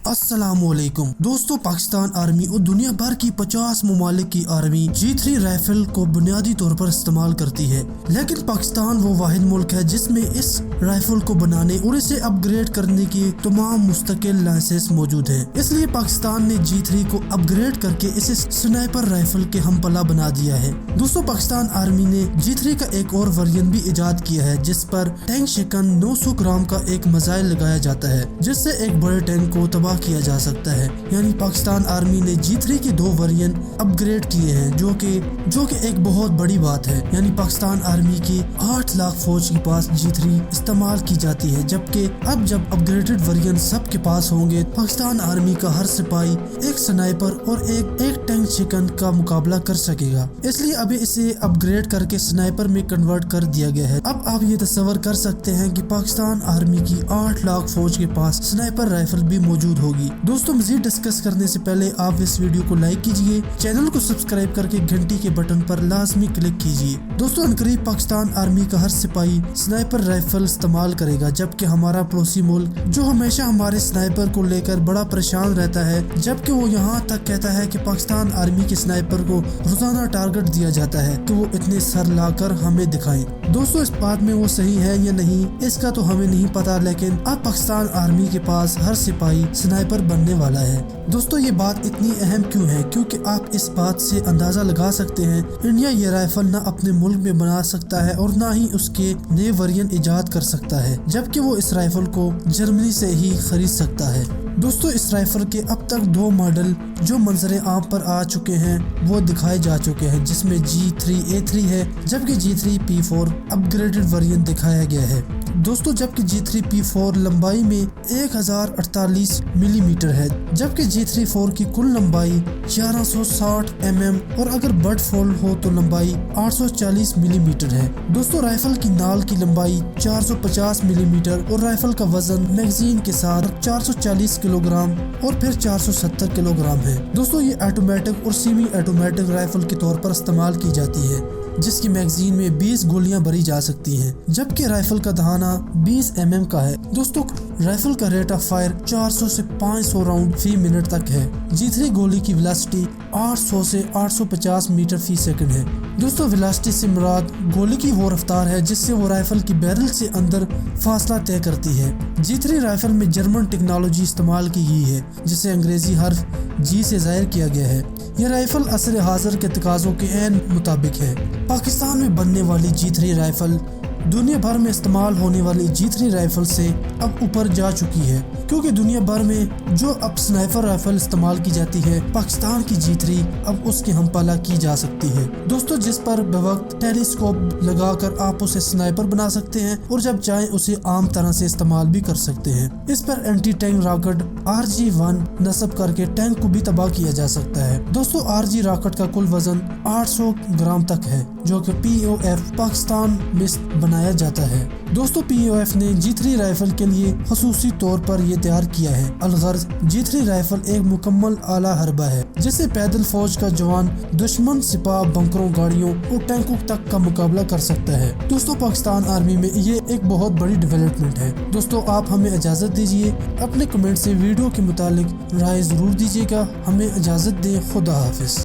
अस्सलाम वालेकुम दोस्तों, पाकिस्तान आर्मी और दुनिया भर की 50 ममालिक की आर्मी G3 राइफल को बुनियादी तौर पर इस्तेमाल करती है, लेकिन पाकिस्तान वो वाहिद मुल्क है जिसमें इस राइफल को बनाने और इसे अपग्रेड करने की तमाम मुस्तकिल लाइसेंस मौजूद है। इसलिए पाकिस्तान ने G3 को अपग्रेड करके इसे स्नाइपर राइफल के हमपला बना दिया है। दोस्तों, पाकिस्तान आर्मी ने G3 का एक और वर्जन भी इजाद किया है जिस पर टैंक शिकन 900 ग्राम का एक मिसाइल लगाया जाता है, जिससे एक बड़े टैंक को तबाह किया जा सकता है। यानी पाकिस्तान आर्मी ने G3 के 2 वेरिएंट अपग्रेड किए हैं, जो कि एक बहुत बड़ी बात है। यानी पाकिस्तान आर्मी की 8 लाख फौज के पास G3 इस्तेमाल की जाती है, जबकि अब जब अपग्रेडेड वेरिएंट सबके पास होंगे, पाकिस्तान आर्मी का हर सिपाही एक स्नाइपर और एक टैंक शिकन का मुकाबला कर सकेगा। इसलिए अभी इसे अपग्रेड करके स्नाइपर में कन्वर्ट कर दिया गया है। अब आप ये तस्वर कर सकते हैं कि पाकिस्तान आर्मी की 8 लाख फौज के पास स्नाइपर राइफल भी मौजूद होगी। दोस्तों, मजीद डिस्कस करने से पहले आप इस वीडियो को लाइक कीजिए, चैनल को सब्सक्राइब करके घंटी के बटन पर लाजमी क्लिक कीजिए। दोस्तों, अनकरीब पाकिस्तान आर्मी का हर सिपाही स्नाइपर राइफल इस्तेमाल करेगा, जबकि हमारा पड़ोसी मुल्क जो हमेशा हमारे स्नाइपर को लेकर बड़ा परेशान रहता है, जबकि वो यहाँ तक कहता है कि पाकिस्तान आर्मी के स्नाइपर को रोजाना टारगेट दिया जाता है कि वो इतने सर लाकर हमें दिखाएं। दोस्तों, इस बात में वो सही है या नहीं इसका तो हमें नहीं पता, लेकिन अब पाकिस्तान आर्मी के पास हर सिपाही स्नाइपर बनने वाला है। दोस्तों, ये बात इतनी अहम क्यों है? क्योंकि आप इस बात से अंदाजा लगा सकते हैं, इंडिया ये राइफल न अपने मुल्क में बना सकता है और न ही उसके नए वेरिएंट इजाद कर सकता है, जबकि वो इस राइफल को जर्मनी से ही खरीद सकता है। दोस्तों, इस राइफल के अब तक 2 मॉडल जो मंजर आम पर आ चुके हैं वो दिखाए जा चुके हैं, जिसमें G3A3 है, जबकि G3P4 अपग्रेडेड वेरिएंट दिखाया गया है। दोस्तों, जबकि G3P4 लंबाई में 1048 मिलीमीटर है, जबकि G3-4 की कुल लंबाई 1160 mm और अगर बट फोल्ड हो तो लंबाई 840 मिलीमीटर है। दोस्तों, राइफल की नाल की लंबाई 450 मिलीमीटर और राइफल का वजन मैगजीन के साथ 440 किलोग्राम और फिर 470 किलोग्राम है। दोस्तों, ये ऑटोमेटिक और सेमी ऑटोमेटिक राइफल के तौर पर इस्तेमाल की जाती है, जिसकी मैगजीन में 20 गोलियां भरी जा सकती हैं, जबकि राइफल का दहाना 20 mm का है। दोस्तों, राइफल का रेट ऑफ फायर 400 से 500 राउंड फी मिनट तक है। G3 गोली की वेलोसिटी 800 से 850 मीटर फी सेकंड है। दोस्तों, वेलोसिटी से मुराद गोली की वो रफ्तार है जिससे वो राइफल की बैरल से अंदर फासला तय करती है। G3 राइफल में जर्मन टेक्नोलॉजी इस्तेमाल की गई है, जिसे अंग्रेजी हर्फ G से जाहिर किया गया है। यह राइफल असर हाजिर के तकाज़ों के ऐन मुताबिक है। पाकिस्तान में बनने वाली G3 राइफल दुनिया भर में इस्तेमाल होने वाली G3 राइफल से अब ऊपर जा चुकी है, क्योंकि दुनिया भर में जो अब स्नाइपर राइफल इस्तेमाल की जाती है, पाकिस्तान की G3 अब उसकी हमपाला की जा सकती है। दोस्तों, जिस पर बवक्त टेलीस्कोप लगाकर आप उसे स्नाइपर बना सकते हैं और जब चाहें उसे आम तरह से इस्तेमाल भी कर सकते हैं। इस पर एंटी टैंक रॉकेट RG-1 नस्ब करके टैंक को भी तबाह किया जा सकता है। दोस्तों, RG रॉकेट का कुल वजन 800 ग्राम तक है, जो कि POF पाकिस्तान में बनाया जाता है। दोस्तों, POF ने G3 राइफल के लिए खसूसी तौर पर ये तैयार किया है। अलगर्ज G3 राइफल एक मुकम्मल आला हरबा है, जिससे पैदल फौज का जवान दुश्मन सिपाह, बंकरों, गाड़ियों और टैंकों तक का मुकाबला कर सकता है। दोस्तों, पाकिस्तान आर्मी में ये एक बहुत बड़ी डेवलपमेंट है। दोस्तों, आप हमें इजाजत दीजिए, अपने कमेंट से वीडियो के मुतालिक राय जरूर दीजिएगा। हमें इजाजत दें। खुदा हाफिज।